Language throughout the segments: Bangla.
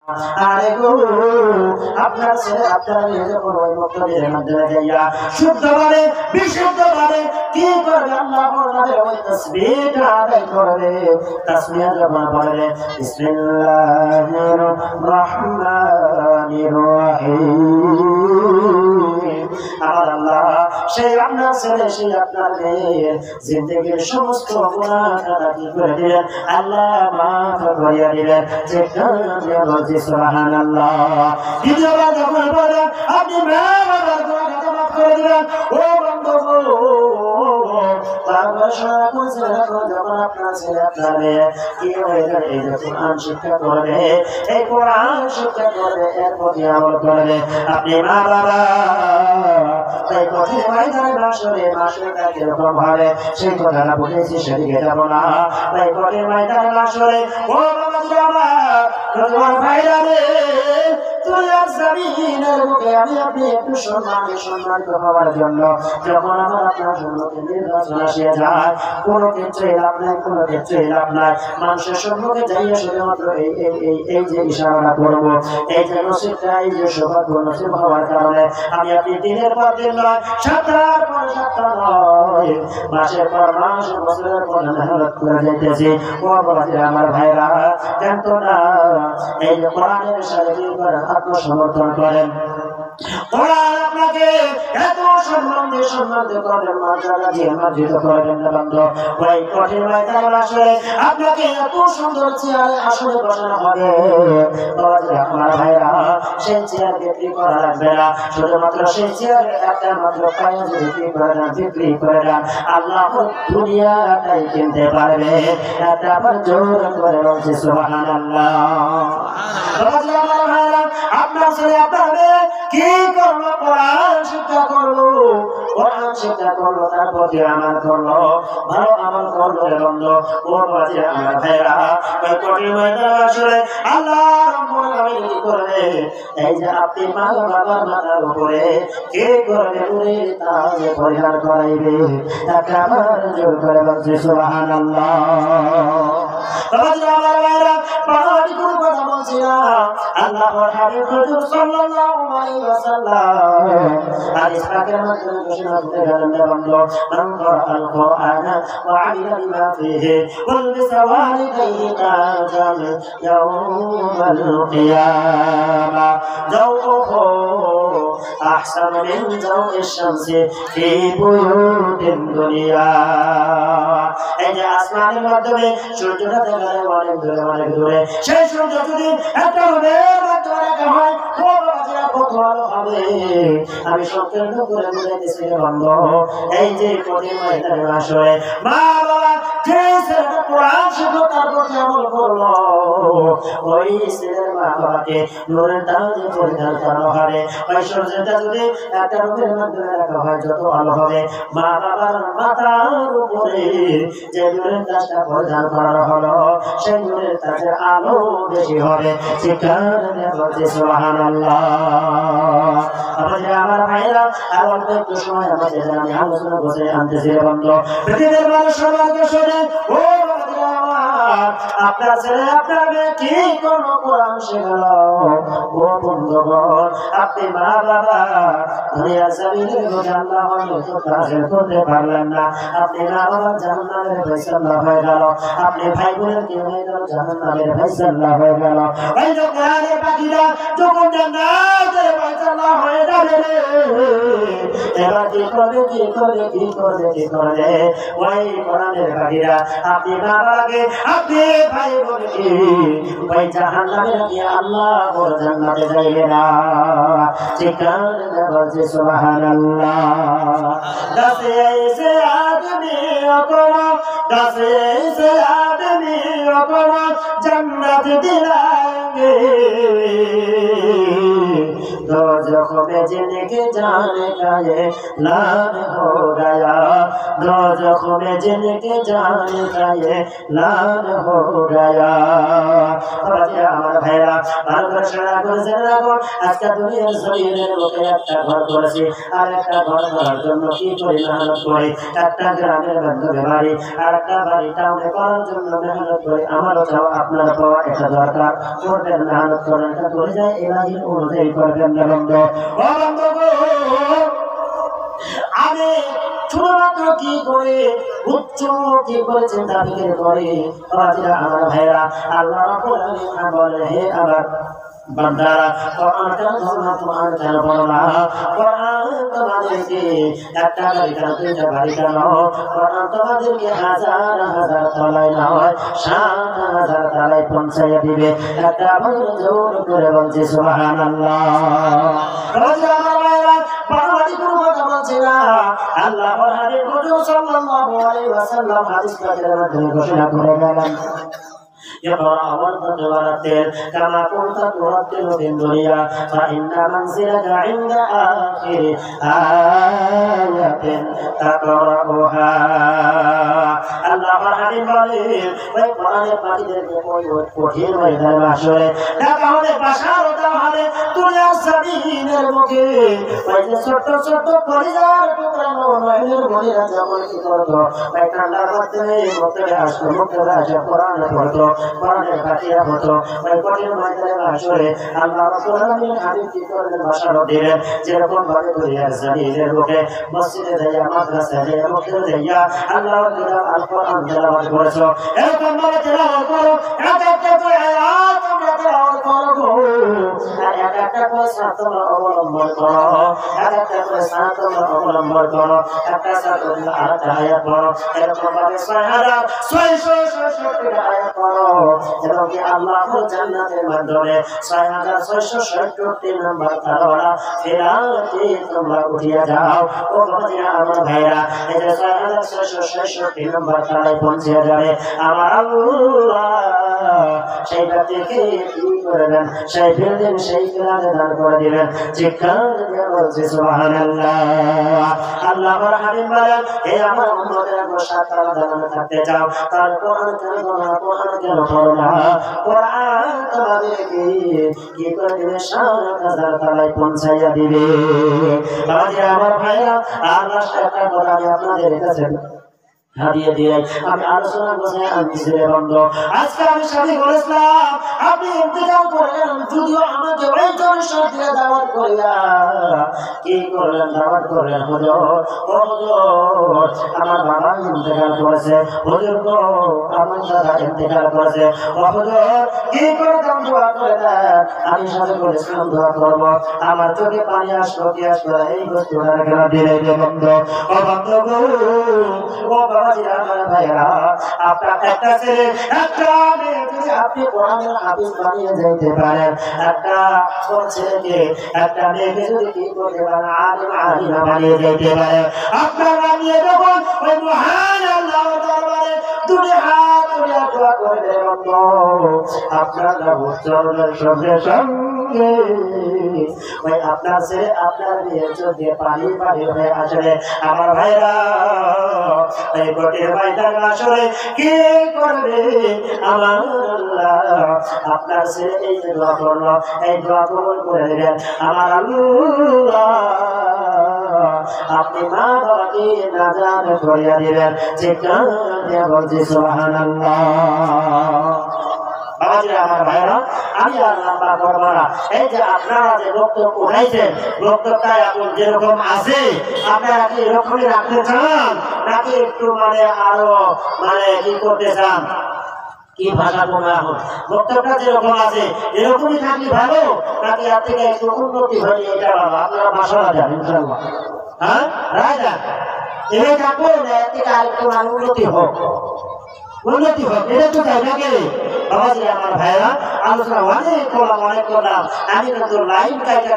আরে গো আপনার ছেলে আপনার মেয়ে যখন ওই মুক্তাদির মাধ্যমে যাইয়া শুদ্ধভাবে বিশুদ্ধভাবে কি করবে আল্লাহ বলবে ওই তাসবিহটা আদায় করবে। তাসবিহ যখন পড়বে বিসমিল্লাহির রহমানির রহিম, আমার আল্লাহ সেই আপনার ছেলে সেই আপনার মেয়ের জিন্দেগির সমস্ত গুনাহ খাতা কি করে দিলেন, আল্লাহ মাফ করিয়া দিলেন। যে কারণে সুবহানাল্লাহ দ্বিতীয়বার যখন বলে আপনি বারবার গুনাহ খাতা মাফ করে দিলেন। ও বন্ধু বারবার শোনা করছে যখন আপনার ছেলে আপনার মেয়ে কি হয়ে গেলে এই যে কোরআন শিক্ষা করবে, এই কোরআন শিক্ষা করবে, এর প্রতি আমল করবে। আপনি মা বাবা তাই কঠিন ময়দানে মাসরে কিরকম ভাবে সেই কথাটা বুঝেছি সেদিকে যাব না। তাই কঠিন ময়দানে মাসরে ও বাবা আমার ভাইরা রে তুই আর জমিনের বুকে আমি আপনি একটু সম্মানিত হওয়ার জন্য যখন আমার আপনার সম্মুখে নির্বাচন আসিয়া যায়, কোনো ক্ষেত্রে লাভ নাই, কোনো ক্ষেত্রে লাভ নাই। মানুষের সম্মুখে যাইয়া শুধুমাত্র এই যে ইশারা করবো, এই যে নসিবটা, এই যে সৌভাগ্য নসিব হওয়ার কারণে আমি আপনি দিনের পর দিন নয়, সপ্তাহের পর সপ্তাহ নয়, মাসের পর মাস, বছরের পর মেহনত করে যাইতেছি। ও বাবাজি আমার ভাইরা জানতো না এই যে কোরআনের সাথে কি করেন, আত্মসমর্পণ করেন। কোরআন আপনাকে এত সম্মান দিয়ে করেন, মর্যাদা দিয়ে মার্জিত করেন না বন্ধু। ওই কঠিন ময়দানে আসলে আপনাকে এত সুন্দর চেয়ারে আসলে বসানো হবে, আমার ভাইরা সেই চেয়ার বিক্রি করা লাগবে না। শুধুমাত্র সেই চেয়ারে একটা মাত্র পায়া যদি বিক্রি করে দেন, আল্লাহ দুনিয়াটাই কিনতে পারবে। একটা আবার জোর করে বলছে সুবহানাল্লাহ। আমার ভাইরা আপনার ছেলে আপনার মেয়ে কি করলো, কোরআন শিক্ষা করলো, কোরআন শিক্ষা করলো, তার প্রতি আমল করলো, ভালো আমল করলো রে বন্ধু। ও বাজে আমার ভাইরা ওই কঠিন ময়দানে আসলে আল্লাহ রাব্বুল আলামিন কি করবে, এই যে আপনি মা বাবার মাথার উপরে কে করবে উনি তাজ পরিহার করাইবে। তাকে আমার জোর করে বলছে সুবহানাল্লাহ। বাজে আমার ভাইরা পাহাড়ি কোনো কথা বলছি না, আল্লাহর হাবিব হুজুর সাল্লাল্লাহু আলাইহি ওয়াসাল্লাম হাদিস পাকের মাধ্যমে ঘোষণা করে গেলেন বন্ধু, মান ক্বারাআল কুরআনা ওয়া আমিলা বিমা ফীহি ওয়াল বিসাওয়ালিদাইহি কাজাল ইয়াউমাল কিয়ামা যাওহু আহসানু মিন যাওইশ শামসি ফী বুয়ুতিদ দুনিয়া। এই যে আসমানের মাধ্যমে সূর্যটা দেখা যায় অনেক দূরে, সেই সূর্য যদি একটা রাখা হয় কত ভালো হবে। আমি সংকীর্ণ করে বুঝাইতেছি বন্ধ, এই যে কঠিন ময়দানে আসলে মা বাবা যে ছেলেটা কোরআন শিখলো তার প্রতি আমল করলো, ওই ছেলের মা বাবাকে নূরের তাজ পরিধান করানো হবে। ওই সূর্যটা যদি একটা রূপের মাধ্যমে রাখা হয় যত ভালো হবে। মা বাবার মাথার উপরে যে নূরের তাজটা পরিধান করানো হলো, সেই নূরের তাজের আলো বেশি হবে। সেখানে বলছে সুবহানাল্লাহ। আমাদের আমার ভাইরা আর অল্প একটু সময় আমাদের আমি আলোচনা বসে আনতেছি বন্ধু। পৃথিবীর মানুষ সবাইকে শোনে, ও আপনার ছেলে আপনার মেয়ে কি কোনো কোরআন শেখালো। ও বন্ধুগণ আপনি মা বাবা দুনিয়ার জমিনের মধ্যে আল্লাহ হয়তো কাজে করতে পারলেন না, আপনি মা বাবার জাহান্নামের ফয়সালা হয়ে গেল, আপনি ভাই বোনের কি হয়ে গেল, জাহান্নামের ফয়সালা হয়ে গেল। ওই যে কোরআনের পাখিরা যখন জান্নাতের ফয়সালা হয়ে যাবে, এবার কি করবে কি করবে কি করবে কি করবে। ওই কোরআনের পাখিরা আপনি মা বাবাকে আপনি ভাই বোনকে ওই জাহান্নামে গিয়ে আল্লাহ ওর জান্নাতে যাইবে না। সেখানে বলছে সুবহানাল্লাহ। দশে ऐसे आदमी को जन्नत दिलाएंगे, दोज़ख में जिनके जाने का ये लान हो गया दोज़ख में जिनके जाने का ये लान हो गया আমার ভাইরা ভালো করে শোনা করেছেন রাখুন আজকে দুনিয়ার জমিনের বুকে একটা ঘর করেছি আর একটা ঘর করার জন্য কি করি মেহনত করি একটা গ্রামের মধ্যে বাড়ি আর একটা বাড়ি টাউনে করার জন্য মেহনত করি আমারও চাও আপনার পাওয়া এটা দরকার করবেন মেহনত করেন এটা করে যায় এলাহির অনুযায়ী করবেন না বন্ধু ও বন্ধু আমি শুধুমাত্র কি করে উচ্চ কি করে চিন্তা ফিকির করে আমার ভাইরা আল্লাহ রাব্বুল আলামিন বলে হে আমার বান্দারা কোরআন কেন ধরো কোরআন কেন পড়ো না কোরআন তোমাদেরকে একটা বাড়ি কেন দুইটা বাড়ি কেন কোরআন তোমাদেরকে হাজার হাজার তলায় না হয় ৭,০০০ তলায় পৌঁছাইয়া দিবে একটা ভালো জোর করে বলছি সুবহানাল্লাহ আল্লাহ হাবিব হুজুর সাল্লাল্লাহু আলাইহি ওয়াসাল্লাম হাদিস পাকের মাধ্যমে ঘোষণা করে গেলেন يقرأ والترتيل كما كنت ترتل في الدنيا فإن منزلك عند آخر آية تقرأها الله হাবিব বলেন ওই কোরআনের পাখিদেরকে ওই কঠিন ময়দানে মাশরে ঢাকা হবে বাশারতা হবে দুনিয়ার জমিনের মুখে ওই যে ছোট ছোট পরিবার টুকরানো নয়নের মনিরা যেমন কি করতো ওই ঠান্ডার মধ্যে মুখে আসতো মুখে আসে কোরআন পড়তো কোরআনের ফাতিহা হতো ওই কঠিন ময়দানে মাশরে আল্লাহ রাব্বুল আলামিন হাবিব কি করলেন বাশারত দিলেন যেরকম ভাবে দুনিয়ার জমিনের মুখে মসজিদে যাইয়া মাদ্রাসায় যাইয়া মুখে যাইয়া আল্লাহর কিতাব আল কোরআন তেলাওয়াত করেছো এরকম ভাবে তেলাওয়াত করো এক একটা করে আয়াত তোমরা তেলাওয়াত করো আর এক একটা করে সাথ তোমরা অবলম্বন করো এক একটা করে সাথ তোমরা অবলম্বন করো একটা সাথ আরেকটা আয়াত পড়ো এরকম ভাবে ৬,৬৬৬ আয়াত পড়ো এবং কি আল্লাহর জান্নাতের মাধ্যমে ৬,৬৬৬ নম্বর তারা ফেরাতে তোমরা উঠিয়া যাও ও বাবাজিরা আমার ভাইরা এই যে ৬,৬৬৬ নম্বর তারায় পৌঁছে যাবে আমার আল্লাহ সেই ব্যক্তিকে কি করবেন সেই বিল্ডিং সেই ক্লাসে দান করে দিবেন চিৎকার দিয়ে বলছি সুবহানাল্লাহ আল্লাহ আমার হাবিব বলেন হে আমার উম্মতেরা গো ৭ তালা জান্নাতে থাকতে চাও তার কোরআন কেন না কোরআন কেন পড়ো না কোরআন তোমাদেরকে কি করে দিবে ৭,০০০ তালায় পৌঁছাইয়া দিবে বাবাজিরা আমার ভাইরা আল্লাহ একটা কথা আমি আপনাদের কাছে হারিয়ে দিয়ে আমি আলোচনা করে আনছি বন্ধু আজকে আমি সাথে বলেছিলাম আপনি ইন্তেজাম করলেন যদিও আমাকে ওই জনসর দিয়ে দাওয়াত করিয়া কি করলেন দাওয়াত করলেন হুজুর ও হুজুর আমার বাবা ইন্তেকাল করেছে হুজুর গো আমার দাদা ইন্তেকাল করেছে ও হুজুর কি করে দাম দোয়া করে দেন আমি সাথে বলেছিলাম দোয়া করবো আমার চোখে পানি আসলো কি আসলো এই বস্তুটা কেন দিলে বন্ধু ও বন্ধু গো ও আপনার একটা ছেলে একটা মেয়ে যদি আপনি কোরআনের হাফেজ বানিয়ে যেতে পারেন একটা ছেলেকে একটা মেয়েকে যদি কি করতে পারেন আলিম আলিমা বানিয়ে যেতে পারেন আপনার বানিয়ে যখন ওই মহান আল্লাহর দরবারে দুনিয়া হাত তুলে দোয়া করবে বন্ধু আপনারা উচ্চারণের সঙ্গে সঙ্গে ওই আপনার ছেলে আপনার মেয়ের চোখে পানি পানি হয়ে আসলে আমার ভাইরা এই কোটির ময়দান আসলে কি করবে আমার আল্লাহ আপনার ছেলে এই যে দোয়া করলো এই দোয়া কবুল করে দেবেন আমার আল্লাহ আপনি মা বাবাকে নাজাত করিয়া দিবেন চিৎকার দিয়ে বলছি সুবহানাল্লাহ বাবাজিরা আমার ভাইরা আমি আর লম্বা করবো না এই যে আপনারা যে বক্তব্য উঠাইছেন বক্তব্যটা এখন যেরকম আছে আপনারা কি এরকমই রাখতে চান নাকি একটু আরো কি করতে চান কি ভাষা কমে এখন বক্তব্যটা যেরকম আছে এরকমই থাকলে ভালো নাকি এর থেকে একটু উন্নতি হয়ে এটা ভালো আপনারা ভাষাটা দেন ইনশাআল্লাহ হ্যাঁ রায় দেন এই থাকবো না এর থেকে আরেকটু উন্নতি হোক এটা তো তাই নাকি বাবাজি আমার ভাইরা আলোচনা অনেক করলাম আমি কিন্তু লাইন কাটা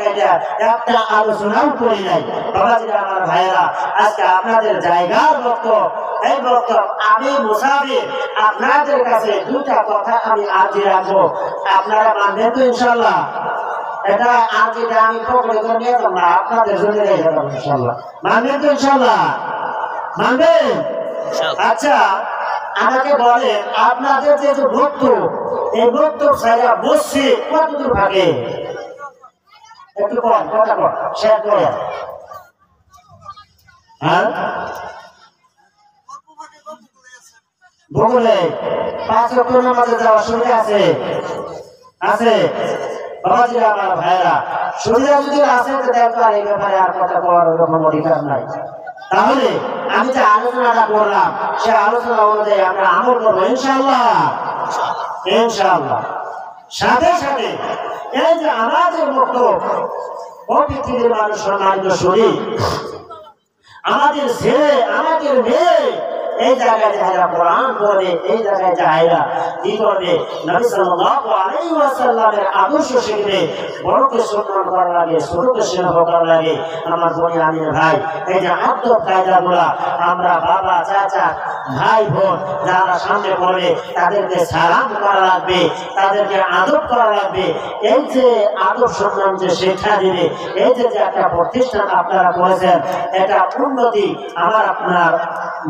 একটা আলোচনাও করি নাই বাবাজি আমার ভাইরা আজকে আপনাদের জায়গার বক্তব্য এই বক্তব্য আমি মুসাফির আপনাদের কাছে দুটা কথা আমি আজকে রাখবো আপনারা মানবেন তো ইনশাআল্লাহ এটা আর যেটা আমি পকড়ে করে নিয়ে যাবো না, আপনাদের জন্য রেখে দেবো ইনশাল্লাহ। মানবেন তো ইনশাল্লাহ? মানবেন? আচ্ছা আমাকে বলেন, আপনাদের যে বক্তব্য, এই বক্তব্য সারা বসছে কতদূর থাকে? একটু কম কথা কম শেয়ার করে। হ্যাঁ ভূগোলে 5 ওয়াক্ত নামাজে যাওয়ার সুবিধা আছে? আছে বাবাজি আমার ভাইরা, সুবিধা যদি আছে তো দেখো আর এই ব্যাপারে আর কথা বলার ওরকম অধিকার নাই। তাহলে আমি যে আলোচনাটা করলাম সে আলোচনা অনুযায়ী আমরা আমল করবো ইনশাআল্লাহ। ইনশাআল্লাহ সাথে সাথে এই যে আমাদের মতো ও পৃথিবীর মানুষ সম্মানিত শরীর, আমাদের ছেলে আমাদের মেয়ে এই জায়গায় যারা কোরআন পড়বে, এই জায়গায় যারা কি করবে, নবী সাল্লাল্লাহু আলাইহি ওয়াসাল্লামের আদর্শ শিখবে, বড়কে সম্মান করা লাগে, ছোটকে স্নেহ করা লাগে। আমার বোন আমির ভাই, এই যে আদব কায়দাগুলা আমরা বাবা চাচা ভাই বোন যারা সামনে পড়বে তাদেরকে সালাম করা লাগবে, তাদেরকে আদব করা লাগবে। এই যে আদব সম্মান যে শিক্ষা দিবে, এই যে একটা প্রতিষ্ঠান আপনারা করেছেন, এটা উন্নতি আমার আপনার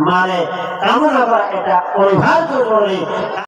মানে কামনা করা এটা অনিবার্য জরুরি।